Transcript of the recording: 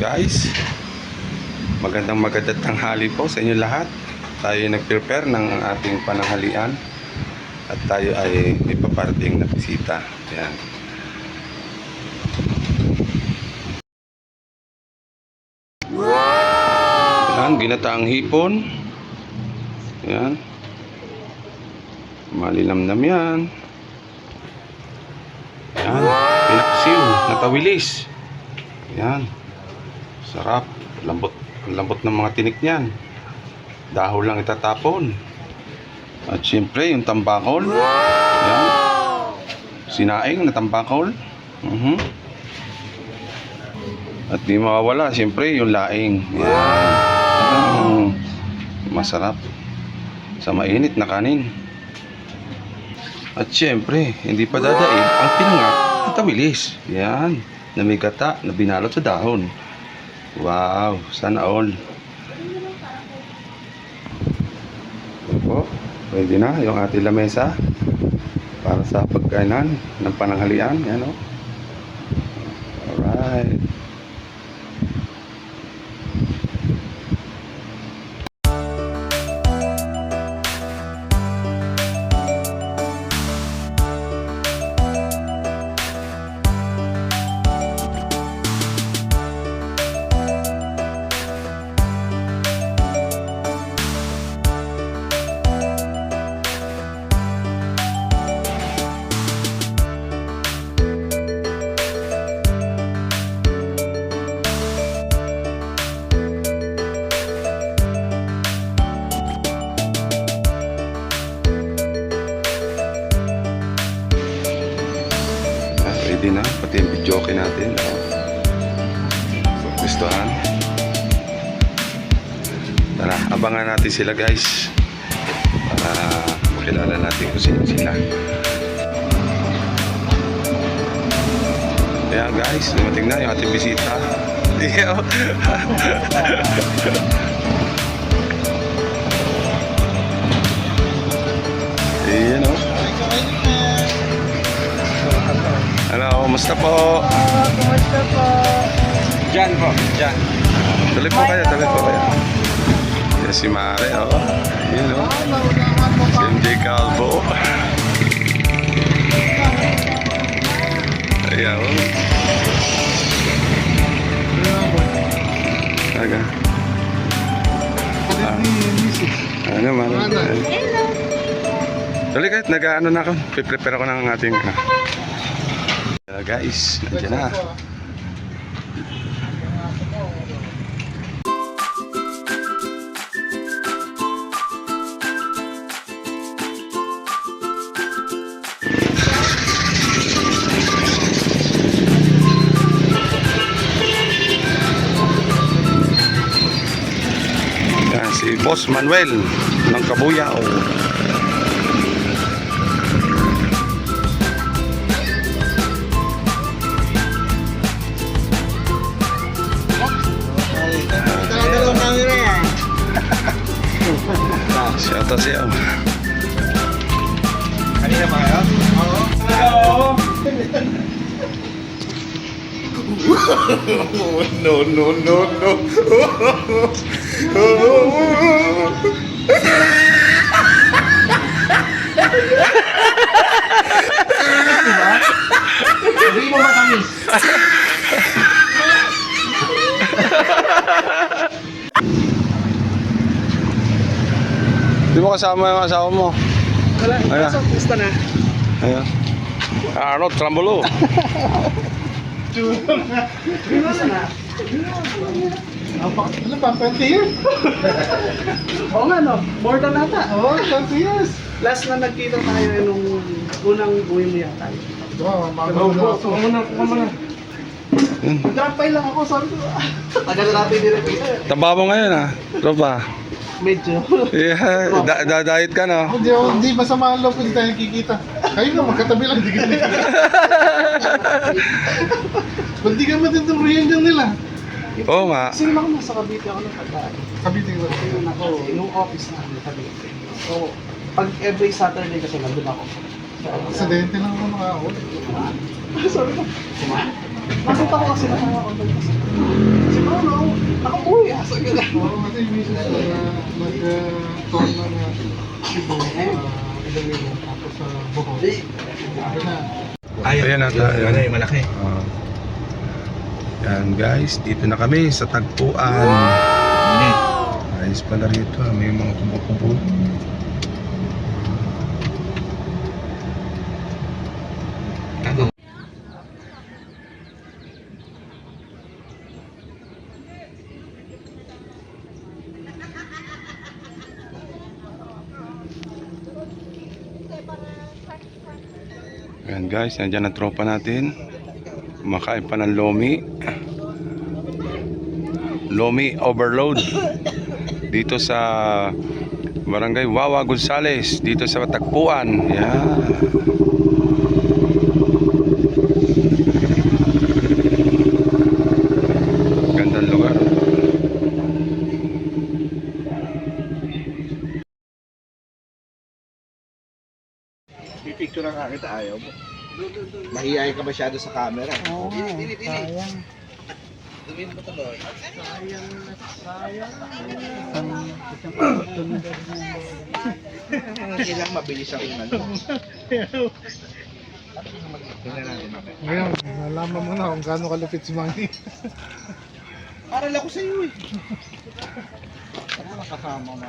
Guys, magandang tanghali po sa inyo lahat. Tayo nag-prepare ng ating pananghalian at tayo ay may paparating na bisita. Yan. Yan, ginataang hipon. Yan. Malinamnam yan. Yan, pinaksiw, natawilis. Yan. Sarap, lambot ng mga tinik niyan. Dahon lang itatapon. At syempre yung tambakol. Yan. Sinaing na tambakol. At di mawawala syempre yung laing. Yan. Masarap sa mainit na kanin. At syempre hindi pa dadaig ang pinangat at tawilis. Yan, na may gata na binalot sa dahon. Wow, sana all. Opo, pwede na yung ating lamesa para sa pagkainan ng pananghalian. Yan o. Alright. Pwede na, pati yung videoke natin. Gustuhan. Tara, abangan natin sila guys para makilala natin kung sino sila. Kaya guys, dumating na yung ating bisita. Ayan o. Hello, kumusta po? Kumusta po? Diyan po, diyan. Tuloy po kayo. Yan si Mare, o. Yun, o. Si MJ Calvo. Ayan, o. Aga. Ano, Mare? Hello. Tuloy kahit nag-ano na ako. Prepare ako ng ating... guys, nandiyan na. Yan, si Boss Manuel ng Kabuyao. Siya siya. Kanina ba kayo? Oo. Hello! No. Sabihin mo matamis. Di mo kasama yung asawa mo? Wala, Ayan. gusto na. Ayan. Arnold Trambolo. Gusto na. Ano pa? 20 years? Oo nga no, more than nata. Oo, 20 years. Last na nagkita tayo nung unang buhay mo yata. Oo, mga muna. Nag-rapay lang ako, sabi ko. Tagal-rapay din rin. Taba mo ngayon ah. Tropa. Medyo. Yeah, diet ka na. Hindi masama ang loob kung hindi tayo nakikita. Kayo nga, magkatabi lang, hindi ka nakikita. Ba't di ka matuturihan dyan nila? Oo nga. Sino ako nasa Cavite ako ng pagkaan. Cavite ko. Ayun ako, yung office na Cavite. So, pag every Saturday kasi nandun ako. Aksidente lang ako nakahuli. Sabi ko, nakita ko kasi naka-online kasi. Kasi yung misis ko na mag-tour ng Cebu, Iloilo, tapos sa Bohol. Ayun na. Ayan na tayo. Malaki. Yan guys, dito na kami sa tagpuan. Ayos pala rito, may mga kubo-kubo. Ayan guys, nandiyan ang tropa natin. Kumakain pa ng lomi. Lomi overload. Dito sa Barangay Wawa Gonzales. Dito sa Tagpuan. Yan. Gandang lugar. Pipicture nga kita, ayaw mo. Mahihayin ka masyado sa camera. Oo nga eh. Sayang. Hindi lang mabilis ang ano. Tingnan natin. Ngayon, nalaman mo na kung gaano kalupit si Manny. Aral ako sa iyo eh. Ano nakasama mo?